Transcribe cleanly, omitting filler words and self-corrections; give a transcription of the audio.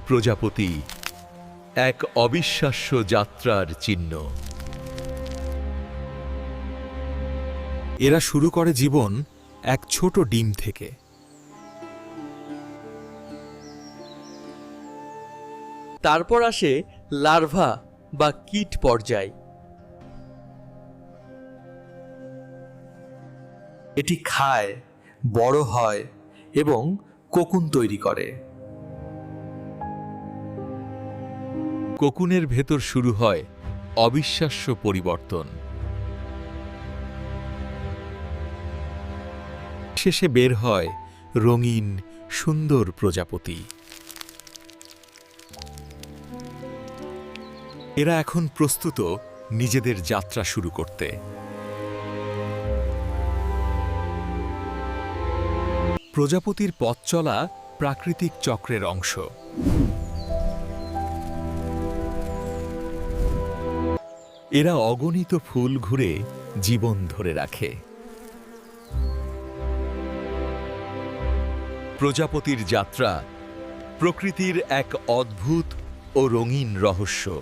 প্রজাপতি এক অবিশ্বাস্য যাত্রার চিহ্ন। এরা শুরু করে জীবন এক ছোট ডিম থেকে। তারপর আসে লার্ভা বা কীট পর্যায়। এটি খায়, বড় হয় এবং কোকুন তৈরি করে। কোকুনের ভেতর শুরু হয় অবিশ্বাস্য পরিবর্তন। শেষে বের হয় রঙিন সুন্দর প্রজাপতি। এরা এখন প্রস্তুত নিজেদের যাত্রা শুরু করতে। প্রজাপতির পথ চলা প্রাকৃতিক চক্রের অংশ। এরা অগণিত ফুল ঘুরে জীবন ধরে রাখে। প্রজাপতির যাত্রা প্রকৃতির এক অদ্ভুত ও রঙিন রহস্য।